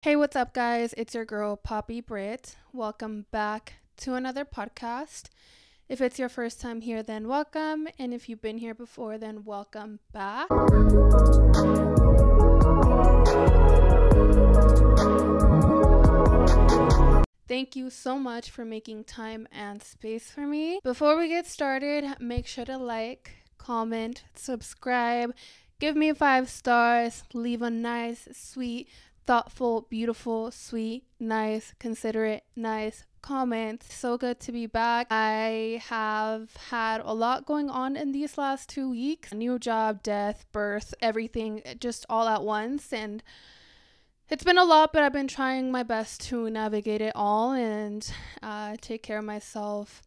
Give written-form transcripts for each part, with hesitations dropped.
Hey, what's up, guys? It's your girl, Poppy Britt. Welcome back to another podcast. If it's your first time here, then welcome. And if you've been here before, then welcome back. Thank you so much for making time and space for me. Before we get started, make sure to like, comment, subscribe, give me 5 stars, leave a nice, sweet, thoughtful, beautiful, sweet, nice, considerate, nice comment. So good to be back. I have had a lot going on in these last 2 weeks. A new job, death, birth, everything just all at once, and it's been a lot, but I've been trying my best to navigate it all and take care of myself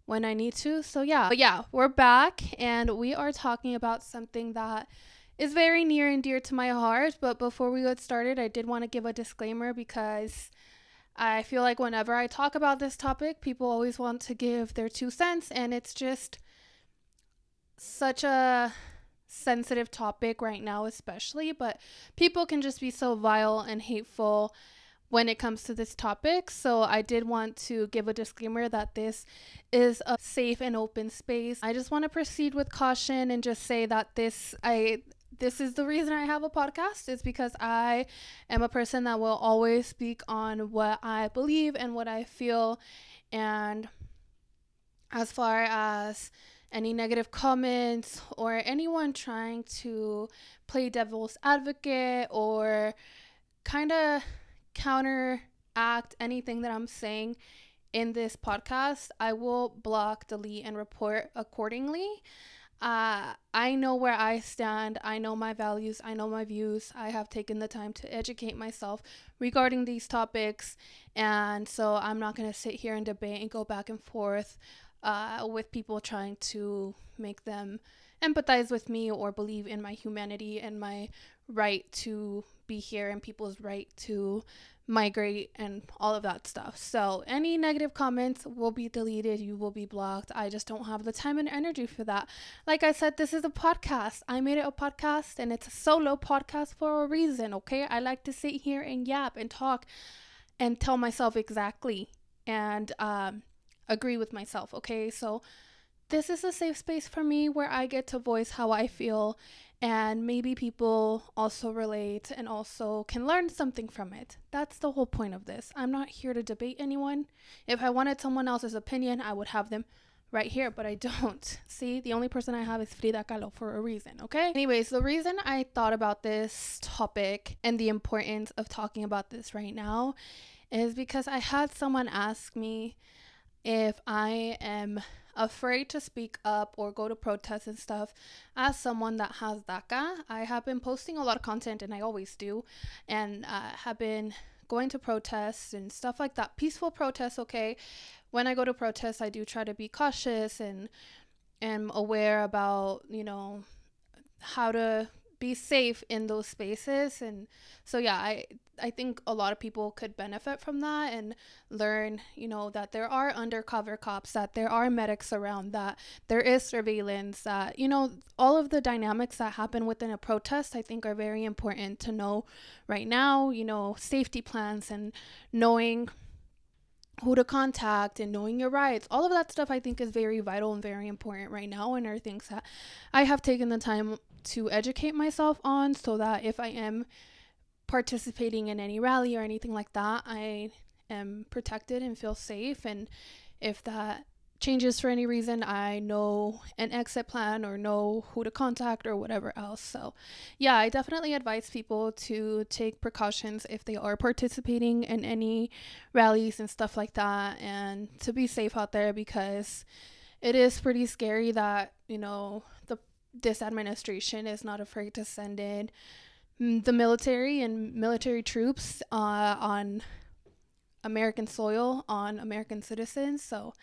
when I need to. So yeah, we're back and we are talking about something that is very near and dear to my heart. But before we get started, I did want to give a disclaimer because I feel like whenever I talk about this topic, people always want to give their 2 cents, and it's just such a sensitive topic right now, especially, but people can just be so vile and hateful when it comes to this topic. So I did want to give a disclaimer that this is a safe and open space. I just want to proceed with caution and just say that this is the reason I have a podcast, is because I am a person that will always speak on what I believe and what I feel. And as far as any negative comments or anyone trying to play devil's advocate or kind of counteract anything that I'm saying in this podcast, I will block, delete, and report accordingly. I know where I stand. I know my values. I know my views. I have taken the time to educate myself regarding these topics. And so I'm not going to sit here and debate and go back and forth with people trying to make them empathize with me or believe in my humanity and my right to be here and people's right to migrate and all of that stuff. So any negative comments will be deleted. You will be blocked. I just don't have the time and energy for that. Like I said, this is a podcast. I made it a podcast, and it's a solo podcast for a reason, okay? I like to sit here and yap and talk and tell myself exactly and agree with myself, okay? So this is a safe space for me where I get to voice how I feel, and maybe people also relate and also can learn something from it. That's the whole point of this. I'm not here to debate anyone. If I wanted someone else's opinion, I would have them right here, but I don't. See, the only person I have is Frida Kahlo for a reason, okay? Anyways, the reason I thought about this topic and the importance of talking about this right now is because I had someone ask me if I am afraid to speak up or go to protests and stuff as someone that has DACA. I have been posting a lot of content, and I always do, and have been going to protests and stuff like that. Peaceful protests, okay? When I go to protests, I do try to be cautious and am aware about, how to be safe in those spaces. And so yeah, I think a lot of people could benefit from that and learn, that there are undercover cops, that there are medics around, that there is surveillance, that all of the dynamics that happen within a protest, I think, are very important to know right now. Safety plans and knowing who to contact and knowing your rights, all of that stuff I think is very vital and very important right now, and are things that I have taken the time to educate myself on, so that if I am participating in any rally or anything like that, I am protected and feel safe. And if that changes for any reason, I know an exit plan or know who to contact or whatever else. So yeah, I definitely advise people to take precautions if they are participating in any rallies and stuff like that, and to be safe out there, because it is pretty scary that this administration is not afraid to send in the military and military troops on American soil, on American citizens. So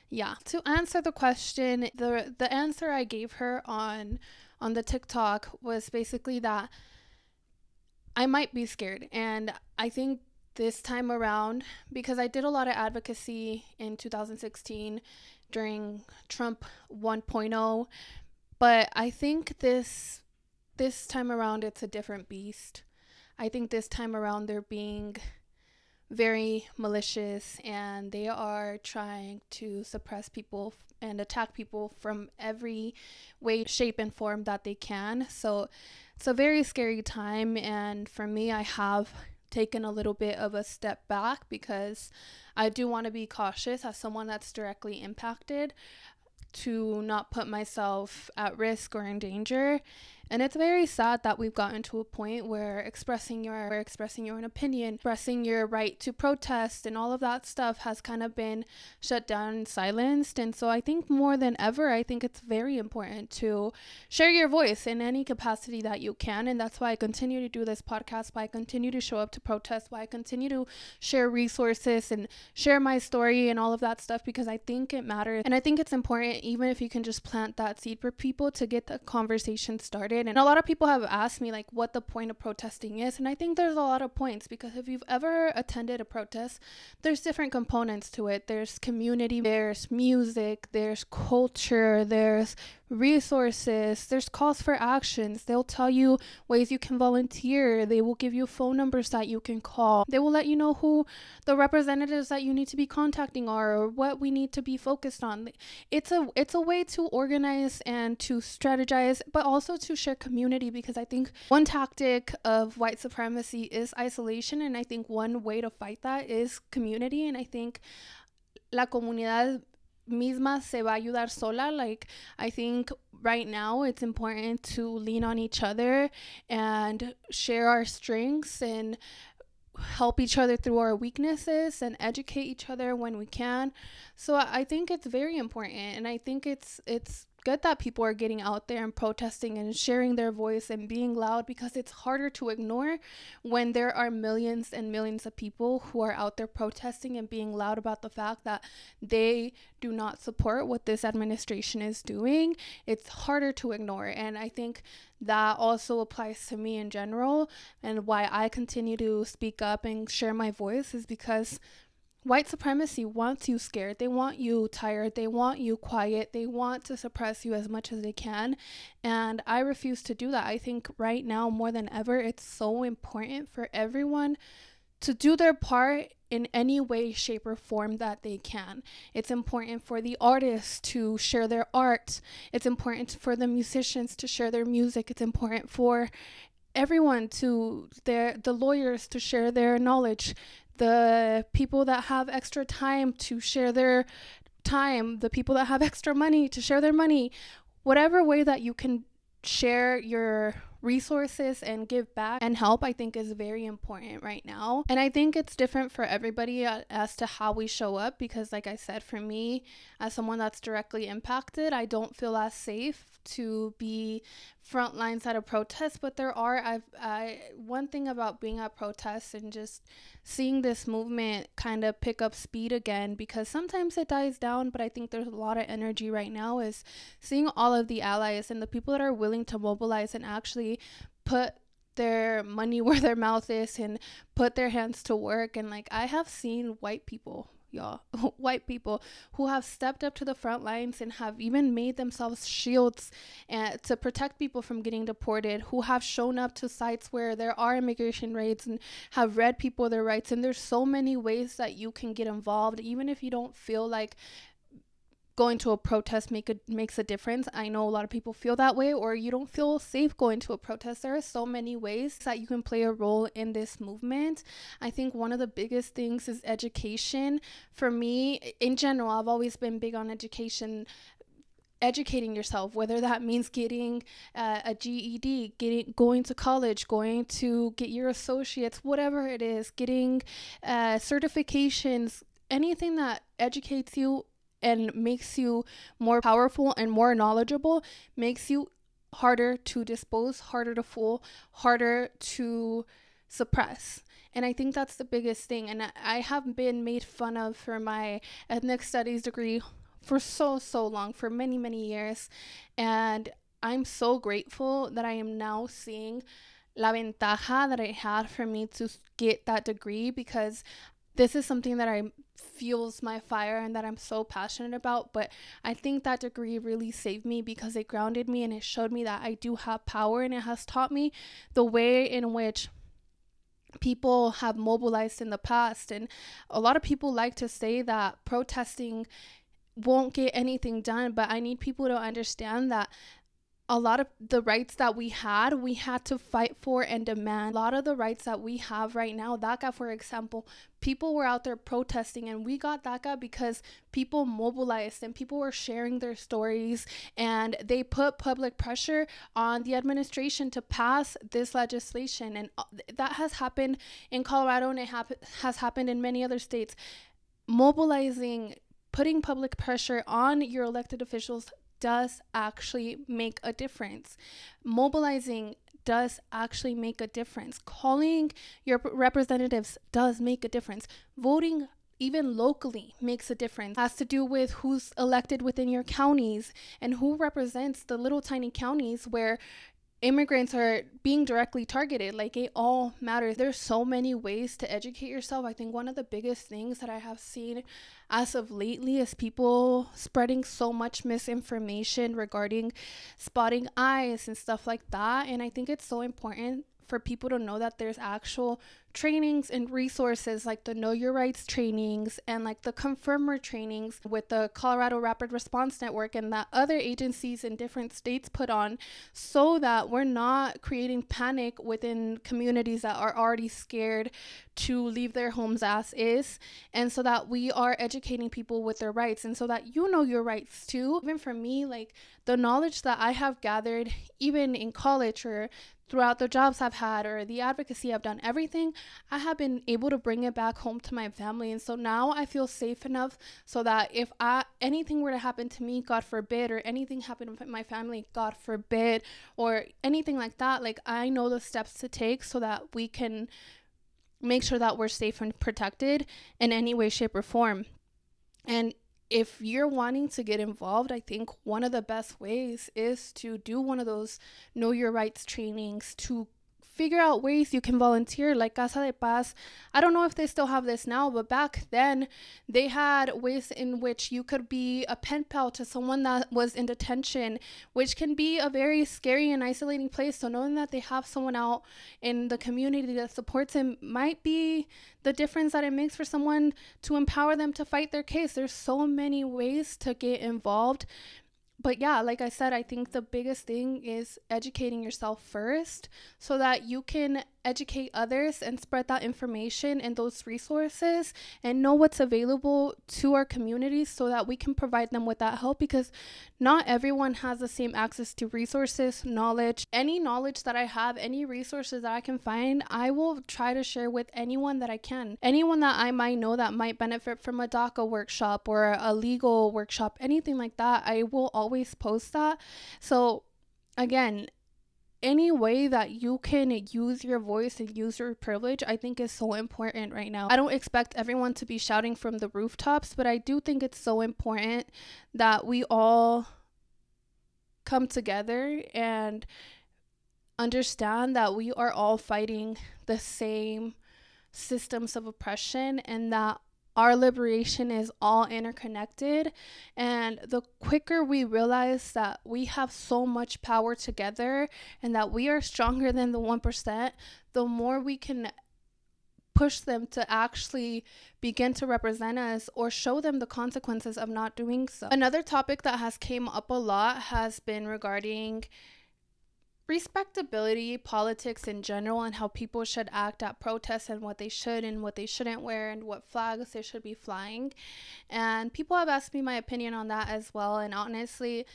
yeah, to answer the question, the answer I gave her on the TikTok was basically that I might be scared. And I think this time around, because I did a lot of advocacy in 2016 during Trump 1.0, but I think this time around it's a different beast. I think this time around they're being very malicious, and they are trying to suppress people and attack people from every way, shape, and form that they can. So it's a very scary time, and for me, I have taken a little bit of a step back because I do want to be cautious as someone that's directly impacted, to not put myself at risk or in danger. And it's very sad that we've gotten to a point where expressing your own opinion, expressing your right to protest, and all of that stuff has kind of been shut down and silenced. And so I think more than ever, I think it's very important to share your voice in any capacity that you can. And that's why I continue to do this podcast, why I continue to show up to protest, why I continue to share resources and share my story and all of that stuff, because I think it matters. And I think it's important, even if you can just plant that seed for people to get the conversation started. And a lot of people have asked me like what the point of protesting is, and I think there's a lot of points, because if you've ever attended a protest, there's different components to it. There's community, there's music, there's culture, there's resources, there's calls for actions. They'll tell you ways you can volunteer, they will give you phone numbers that you can call, they will let you know who the representatives that you need to be contacting are, or what we need to be focused on. It's a way to organize and to strategize, but also to share community, because I think one tactic of white supremacy is isolation, and I think one way to fight that is community. And I think la comunidad misma se va a ayudar sola. Like, I think right now it's important to lean on each other and share our strengths and help each other through our weaknesses and educate each other when we can. So I think it's very important, and I think it's good that people are getting out there and protesting and sharing their voice and being loud, because it's harder to ignore when there are millions and millions of people who are out there protesting and being loud about the fact that they do not support what this administration is doing. It's harder to ignore, and I think that also applies to me in general. And why I continue to speak up and share my voice is because white supremacy wants you scared. They want you tired. They want you quiet. They want to suppress you as much as they can. And I refuse to do that. I think right now, more than ever, it's so important for everyone to do their part in any way, shape, or form that they can. It's important for the artists to share their art. It's important for the musicians to share their music. It's important for everyone, the lawyers to share their knowledge, the people that have extra time to share their time, the people that have extra money to share their money. Whatever way that you can share your resources and give back and help, I think is very important right now. And I think it's different for everybody as to how we show up, because like I said, for me, as someone that's directly impacted, I don't feel as safe to be front lines at a protest. But there are one thing about being at protests and just seeing this movement kind of pick up speed again, because sometimes it dies down, but I think there's a lot of energy right now, is seeing all of the allies and the people that are willing to mobilize and actually put their money where their mouth is and put their hands to work. And like, I have seen white people who have stepped up to the front lines and have even made themselves shields and to protect people from getting deported, who have shown up to sites where there are immigration raids and have read people their rights. And there's so many ways that you can get involved, even if you don't feel like going to a protest makes a difference. I know a lot of people feel that way, or you don't feel safe going to a protest. There are so many ways that you can play a role in this movement. I think one of the biggest things is education. For me, in general, I've always been big on education. Educating yourself, whether that means getting a GED, going to college, going to get your associates, whatever it is, getting certifications, anything that educates you and makes you more powerful and more knowledgeable, makes you harder to dispose, harder to fool, harder to suppress. And I think that's the biggest thing. And I have been made fun of for my ethnic studies degree for so long, for many years. And I'm so grateful that I am now seeing la ventaja that it had for me to get that degree, because this is something that fuels my fire and that I'm so passionate about. But I think that degree really saved me, because it grounded me and it showed me that I do have power, and it has taught me the way in which people have mobilized in the past. And a lot of people like to say that protesting won't get anything done, but I need people to understand that a lot of the rights that we had to fight for and demand. A lot of the rights that we have right now, DACA, for example, people were out there protesting, and we got DACA because people mobilized and people were sharing their stories, and they put public pressure on the administration to pass this legislation. And that has happened in Colorado, and it has happened in many other states. Mobilizing, putting public pressure on your elected officials does actually make a difference. Mobilizing does actually make a difference. Calling your representatives does make a difference. Voting even locally makes a difference. It has to do with who's elected within your counties and who represents the little tiny counties where immigrants are being directly targeted. Like, it all matters. There's so many ways to educate yourself. I think one of the biggest things that I have seen as of lately is people spreading so much misinformation regarding spotting eyes and stuff like that. And I think it's so important for people to know that there's actual trainings and resources like the Know Your Rights trainings and like the Confirmer trainings with the Colorado Rapid Response Network and that other agencies in different states put on, so that we're not creating panic within communities that are already scared to leave their homes as is, and so that we are educating people with their rights, and so that you know your rights too. Even for me, like the knowledge that I have gathered even in college or throughout the jobs I've had or the advocacy I've done, everything, I have been able to bring it back home to my family. And so now I feel safe enough so that if anything were to happen to me, God forbid, or anything happened with my family, God forbid, or anything like that, like I know the steps to take so that we can make sure that we're safe and protected in any way, shape, or form. And if you're wanting to get involved, I think one of the best ways is to do one of those Know Your Rights trainings, to figure out ways you can volunteer, like Casa de Paz. I don't know if they still have this now, but back then they had ways in which you could be a pen pal to someone that was in detention, which can be a very scary and isolating place. So knowing that they have someone out in the community that supports him might be the difference that it makes for someone to empower them to fight their case. There's so many ways to get involved. But yeah, like I said, I think the biggest thing is educating yourself first so that you can educate others and spread that information and those resources and know what's available to our communities so that we can provide them with that help, because not everyone has the same access to resources, knowledge. Any knowledge that I have, any resources that I can find, I will try to share with anyone that I can. Anyone that I might know that might benefit from a DACA workshop or a legal workshop, anything like that, I will always post that. So again, any way that you can use your voice and use your privilege, I think is so important right now. I don't expect everyone to be shouting from the rooftops, but I do think it's so important that we all come together and understand that we are all fighting the same systems of oppression and that our liberation is all interconnected. And the quicker we realize that we have so much power together and that we are stronger than the 1%, the more we can push them to actually begin to represent us or show them the consequences of not doing so. Another topic that has came up a lot has been regarding respectability, politics in general, and how people should act at protests and what they should and what they shouldn't wear and what flags they should be flying. And people have asked me my opinion on that as well. And honestly,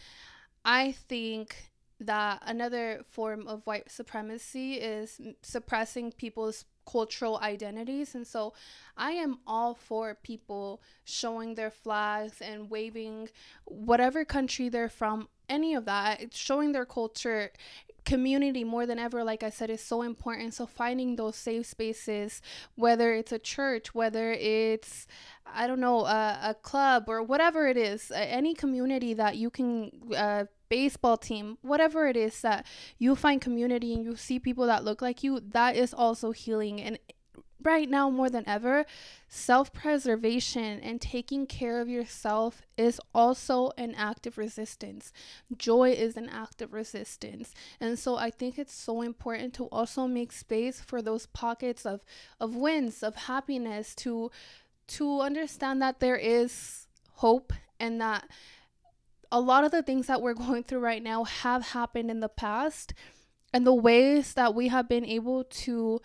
I think that another form of white supremacy is suppressing people's cultural identities. And so I am all for people showing their flags and waving whatever country they're from, any of that. It's showing their culture. Community, more than ever, like I said, is so important. So finding those safe spaces, whether it's a church, whether it's, I don't know, a club or whatever it is, any community that you can, baseball team, whatever it is that you find community and you see people that look like you, that is also healing. And right now more than ever, self-preservation and taking care of yourself is also an act of resistance. Joy is an act of resistance. And so I think it's so important to also make space for those pockets of wins, of happiness, to understand that there is hope, and that a lot of the things that we're going through right now have happened in the past, and the ways that we have been able to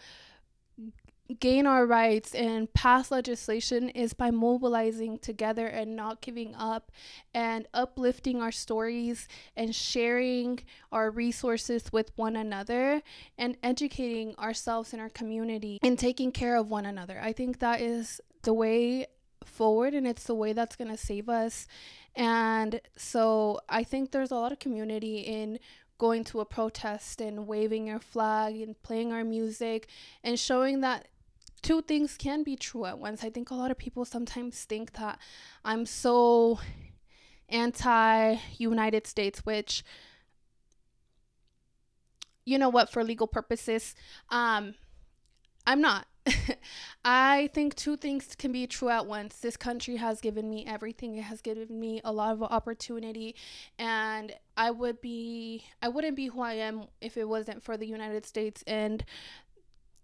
gain our rights and pass legislation is by mobilizing together and not giving up, and uplifting our stories and sharing our resources with one another, and educating ourselves in our community and taking care of one another. I think that is the way forward, and it's the way that's going to save us. And so I think there's a lot of community in going to a protest and waving your flag and playing our music and showing that two things can be true at once. I think a lot of people sometimes think that I'm so anti-United States, which, you know what, for legal purposes, I'm not. I think two things can be true at once. This country has given me everything. It has given me a lot of opportunity, and I wouldn't be who I am if it wasn't for the United States and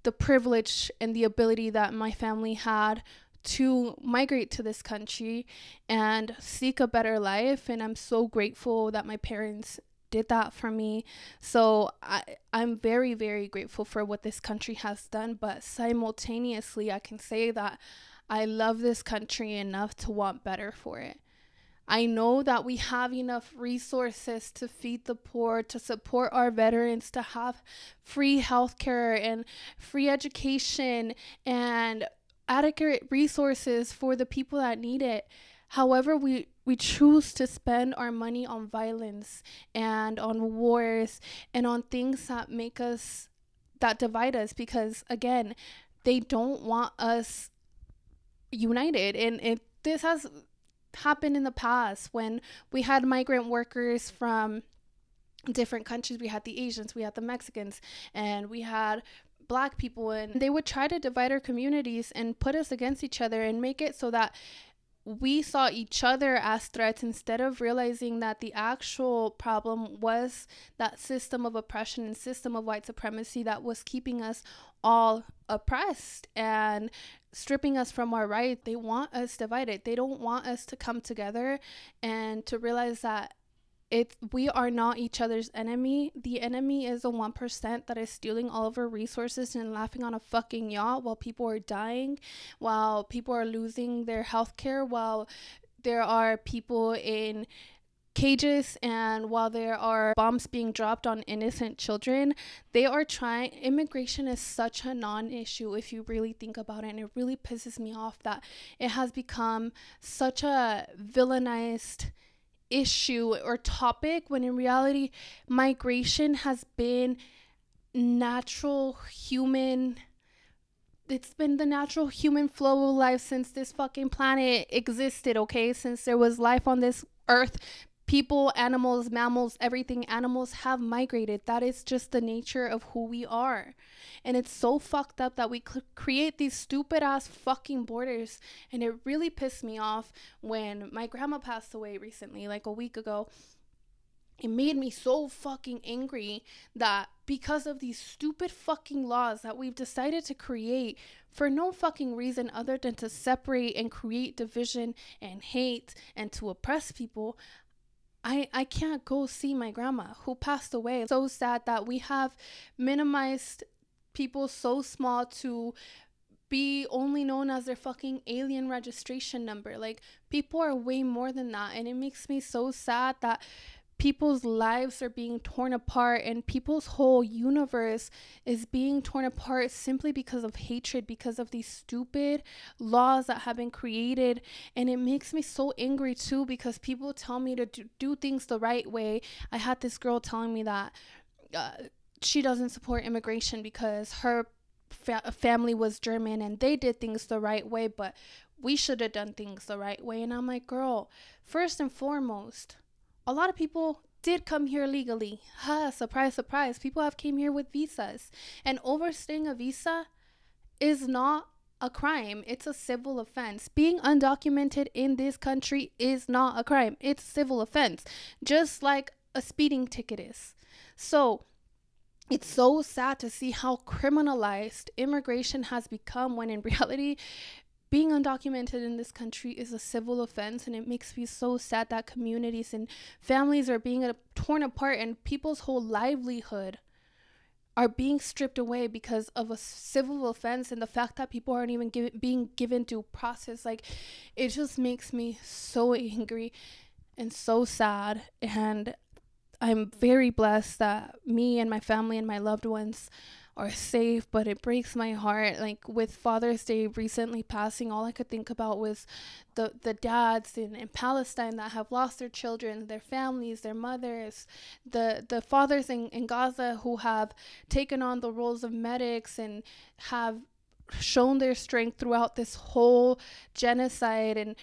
the privilege and the ability that my family had to migrate to this country and seek a better life. And I'm so grateful that my parents did that for me. So I'm very, very grateful for what this country has done. But simultaneously, I can say that I love this country enough to want better for it. I know that we have enough resources to feed the poor, to support our veterans, to have free healthcare and free education and adequate resources for the people that need it. However, we choose to spend our money on violence and on wars and on things that make us, that divide us, because again, they don't want us united. And this has happened in the past when we had migrant workers from different countries. We had the Asians, we had the Mexicans, and we had Black people, and they would try to divide our communities and put us against each other and make it so that we saw each other as threats, instead of realizing that the actual problem was that system of oppression and system of white supremacy that was keeping us all oppressed and stripping us from our rights. They want us divided. They don't want us to come together and to realize that we are not each other's enemy. The enemy is the 1% that is stealing all of our resources and laughing on a fucking yacht while people are dying, while people are losing their health care, while there are people in cages, and while there are bombs being dropped on innocent children. They are trying. Immigration is such a non-issue if you really think about it, and it really pisses me off that it has become such a villainized issue or topic, when in reality migration has been natural human, it's been the natural human flow of life since this fucking planet existed, okay? Since there was life on this earth, people, animals, mammals, everything, animals have migrated. That is just the nature of who we are. And it's so fucked up that we create these stupid ass fucking borders. And it really pissed me off when my grandma passed away recently, like a week ago. It made me so fucking angry that because of these stupid fucking laws that we've decided to create for no fucking reason other than to separate and create division and hate and to oppress people, I can't go see my grandma who passed away. It's so sad that we have minimized people so small to be only known as their fucking alien registration number. Like, people are way more than that, and it makes me so sad that people's lives are being torn apart and people's whole universe is being torn apart simply because of hatred, because of these stupid laws that have been created. And it makes me so angry too, because people tell me to do things the right way. I had this girl telling me that she doesn't support immigration because her family was German and they did things the right way, but we should have done things the right way. And I'm like, girl, first and foremost, a lot of people did come here legally. Surprise, surprise. People have came here with visas. And overstaying a visa is not a crime. It's a civil offense. Being undocumented in this country is not a crime. It's a civil offense, just like a speeding ticket is. So it's so sad to see how criminalized immigration has become, when in reality, being undocumented in this country is a civil offense. And it makes me so sad that communities and families are being torn apart, and people's whole livelihood are being stripped away because of a civil offense, and the fact that people aren't even being given due process. Like, it just makes me so angry and so sad. And I'm very blessed that me and my family and my loved ones are safe, but it breaks my heart. Like, with Father's Day recently passing, all I could think about was the dads in Palestine that have lost their children, their families, their mothers, the fathers in Gaza who have taken on the roles of medics and have shown their strength throughout this whole genocide, and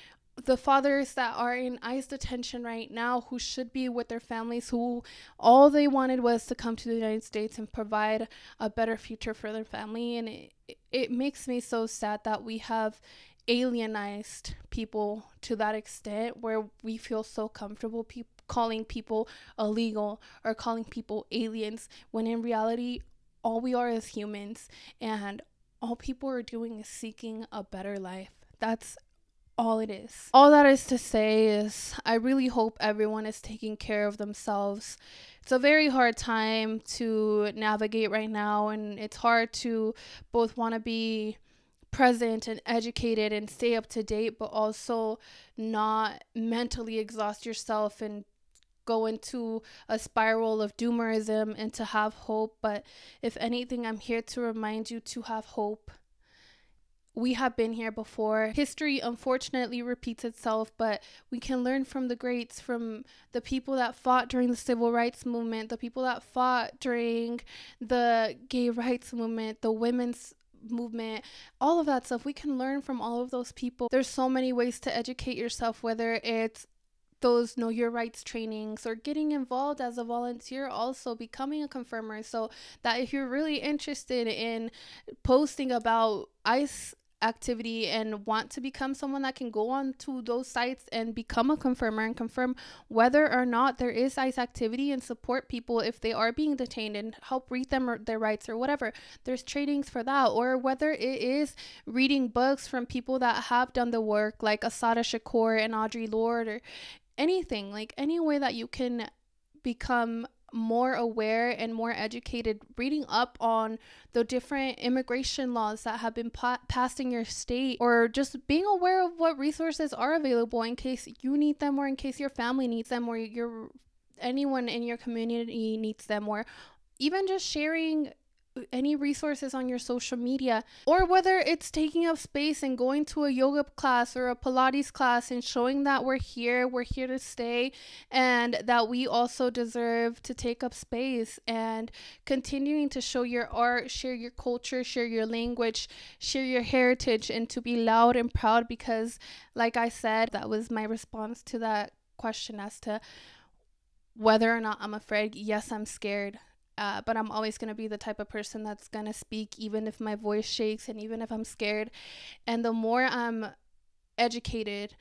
the fathers that are in ICE detention right now, who should be with their families, who all they wanted was to come to the United States and provide a better future for their family. And it makes me so sad that we have alienized people to that extent, where we feel so comfortable calling people illegal or calling people aliens, when in reality, all we are is humans, and all people are doing is seeking a better life. That's all it is. All that is to say is, I really hope everyone is taking care of themselves. It's a very hard time to navigate right now, and it's hard to both want to be present and educated and stay up to date, but also not mentally exhaust yourself and go into a spiral of doomerism, and to have hope. But if anything, I'm here to remind you to have hope. We have been here before. History unfortunately repeats itself, but we can learn from the greats, from the people that fought during the civil rights movement, the people that fought during the gay rights movement, the women's movement, all of that stuff. We can learn from all of those people. There's so many ways to educate yourself, whether it's those know your rights trainings or getting involved as a volunteer, also becoming a confirmer, so that if you're really interested in posting about ICE activity and want to become someone that can go on to those sites and become a confirmer and confirm whether or not there is ICE activity, and support people if they are being detained and help read them or their rights or whatever, there's trainings for that. Or whether it is reading books from people that have done the work, like Asada Shakur and Audre Lorde, or anything, like any way that you can become more aware and more educated, reading up on the different immigration laws that have been passed in your state, or just being aware of what resources are available in case you need them, or in case your family needs them, or anyone in your community needs them, or even just sharing any resources on your social media. Or whether it's taking up space and going to a yoga class or a Pilates class and showing that we're here to stay, and that we also deserve to take up space, and continuing to show your art, share your culture, share your language, share your heritage, and to be loud and proud. Because like I said, that was my response to that question as to whether or not I'm afraid. Yes, I'm scared. But I'm always going to be the type of person that's going to speak, even if my voice shakes and even if I'm scared. And the more I'm educated,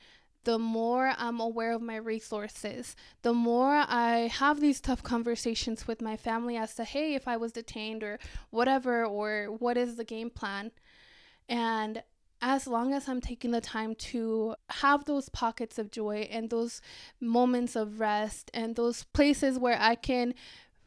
the more I'm aware of my resources, the more I have these tough conversations with my family as to, hey, if I was detained or whatever, or what is the game plan. And as long as I'm taking the time to have those pockets of joy and those moments of rest and those places where I can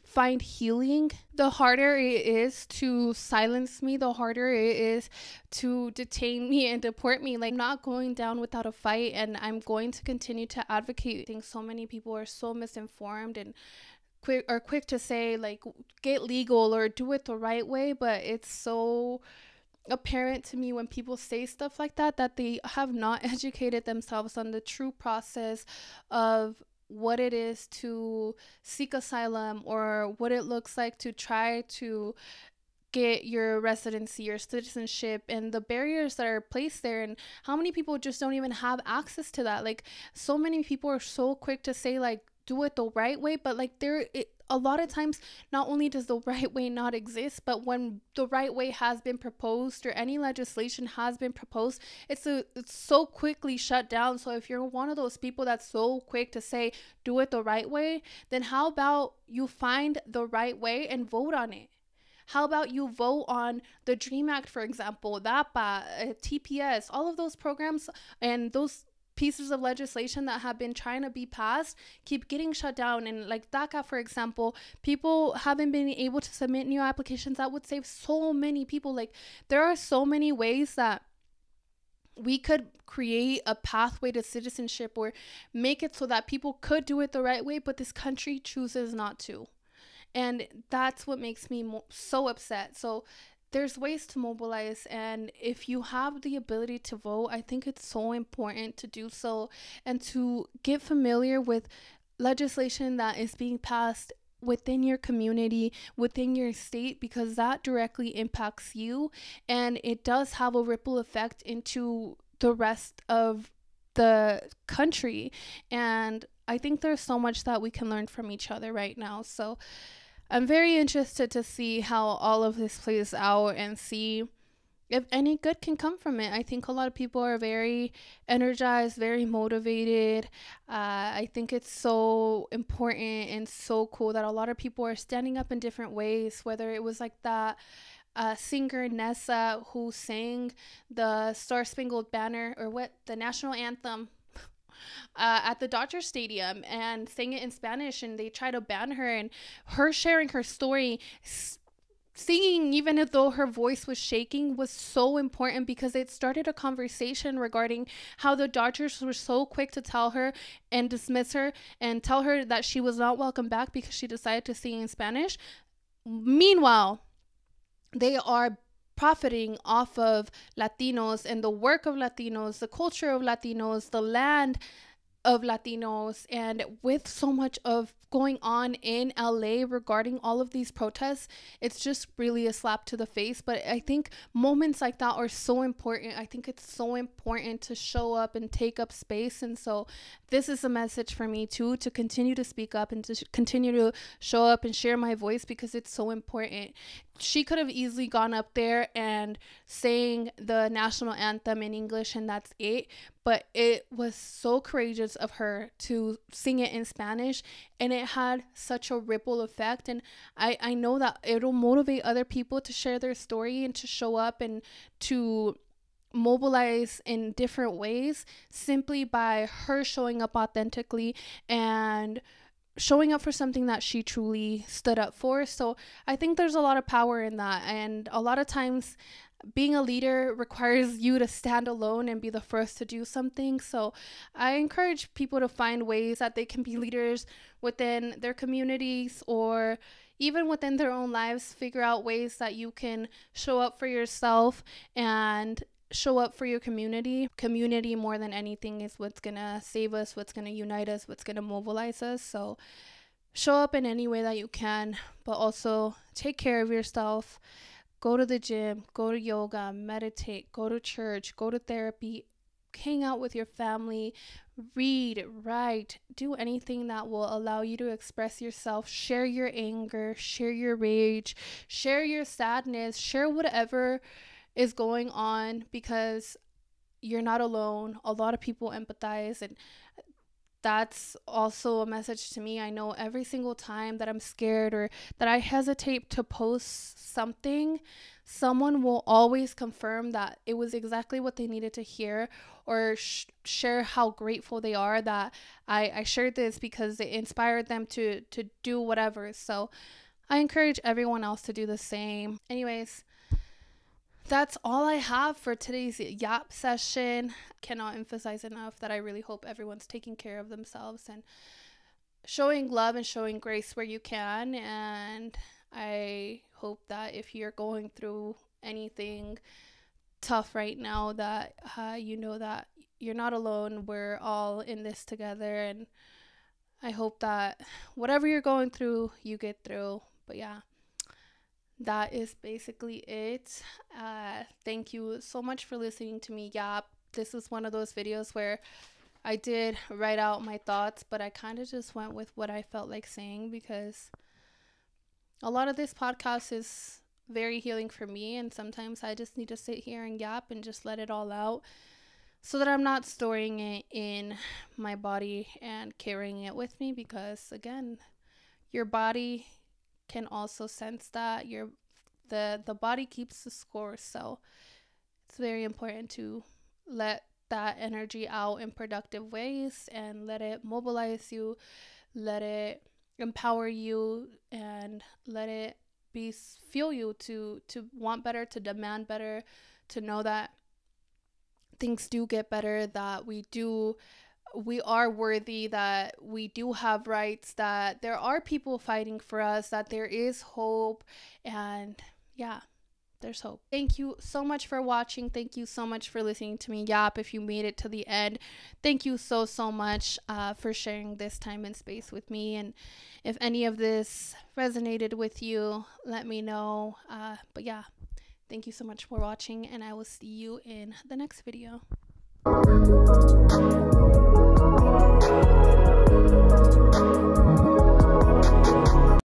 find healing, the harder it is to silence me, the harder it is to detain me and deport me. Like, I'm not going down without a fight, and I'm going to continue to advocate. I think so many people are so misinformed and quick to say, like, get legal or do it the right way, but it's so apparent to me when people say stuff like that they have not educated themselves on the true process of what it is to seek asylum, or what it looks like to try to get your residency or citizenship, and the barriers that are placed there, and how many people just don't even have access to that. Like, so many people are so quick to say, like, do it the right way, but like a lot of times, not only does the right way not exist, but when the right way has been proposed or any legislation has been proposed, it's so quickly shut down. So if you're one of those people that's so quick to say do it the right way, then how about you find the right way and vote on it? How about you vote on the Dream Act, for example, DAPA, TPS, all of those programs and those pieces of legislation that have been trying to be passed keep getting shut down. And like DACA, for example, people haven't been able to submit new applications that would save so many people. Like there are so many ways that we could create a pathway to citizenship or make it so that people could do it the right way, but this country chooses not to. And that's what makes me so upset. So there's ways to mobilize, and if you have the ability to vote, I think it's so important to do so and to get familiar with legislation that is being passed within your community, within your state, because that directly impacts you, and it does have a ripple effect into the rest of the country. And I think there's so much that we can learn from each other right now. So I'm very interested to see how all of this plays out and see if any good can come from it. I think a lot of people are very energized, very motivated. I think it's so important and so cool that a lot of people are standing up in different ways, whether it was like that singer Nessa who sang the Star Spangled Banner, or the national anthem at the Dodger Stadium, and sang it in Spanish, and they try to ban her, and her sharing her story, singing even though her voice was shaking, was so important because it started a conversation regarding how the Dodgers were so quick to tell her and dismiss her and tell her that she was not welcome back because she decided to sing in Spanish. Meanwhile, they are profiting off of Latinos and the work of Latinos, the culture of Latinos, the land of Latinos. And with so much of going on in LA regarding all of these protests, it's just really a slap to the face. But I think moments like that are so important. I think it's so important to show up and take up space. And so this is a message for me too, to continue to speak up and to continue to show up and share my voice, because it's so important. She could have easily gone up there and sang the national anthem in English and that's it. But it was so courageous of her to sing it in Spanish, and it had such a ripple effect. And I know that it'll motivate other people to share their story and to show up and to mobilize in different ways, simply by her showing up authentically and showing up for something that she truly stood up for. So I think there's a lot of power in that. And a lot of times being a leader requires you to stand alone and be the first to do something. So I encourage people to find ways that they can be leaders within their communities or even within their own lives. Figure out ways that you can show up for yourself and show up for your community. Community, more than anything, is what's gonna save us, what's gonna unite us, what's gonna mobilize us. So show up in any way that you can, but also take care of yourself. Go to the gym, go to yoga, meditate, go to church, go to therapy, hang out with your family, read, write, do anything that will allow you to express yourself. Share your anger, share your rage, share your sadness, share whatever is going on, because you're not alone. A lot of people empathize, and that's also a message to me. I know every single time that I'm scared or that I hesitate to post something, someone will always confirm that it was exactly what they needed to hear, or share how grateful they are that I shared this because it inspired them to do whatever. So I encourage everyone else to do the same. Anyways, that's all I have for today's yap session. Cannot emphasize enough that I really hope everyone's taking care of themselves and showing love and showing grace where you can. And I hope that if you're going through anything tough right now, that you know that you're not alone. We're all in this together. And I hope that whatever you're going through, you get through. But yeah, that is basically it. Thank you so much for listening to me yap. This is one of those videos where I did write out my thoughts, but I kind of just went with what I felt like saying, because a lot of this podcast is very healing for me, and sometimes I just need to sit here and yap and just let it all out, so that I'm not storing it in my body and carrying it with me, because again, your body can also sense that. The body keeps the score, so it's very important to let that energy out in productive ways and let it mobilize you, let it empower you, and let it fuel you to want better, to demand better, to know that things do get better, that we are worthy, that we do have rights, that there are people fighting for us, that there is hope, and yeah, there's hope. Thank you so much for watching. Thank you so much for listening to me yap. If you made it to the end, thank you so much for sharing this time and space with me. And if any of this resonated with you, let me know. But yeah, thank you so much for watching, and I will see you in the next video.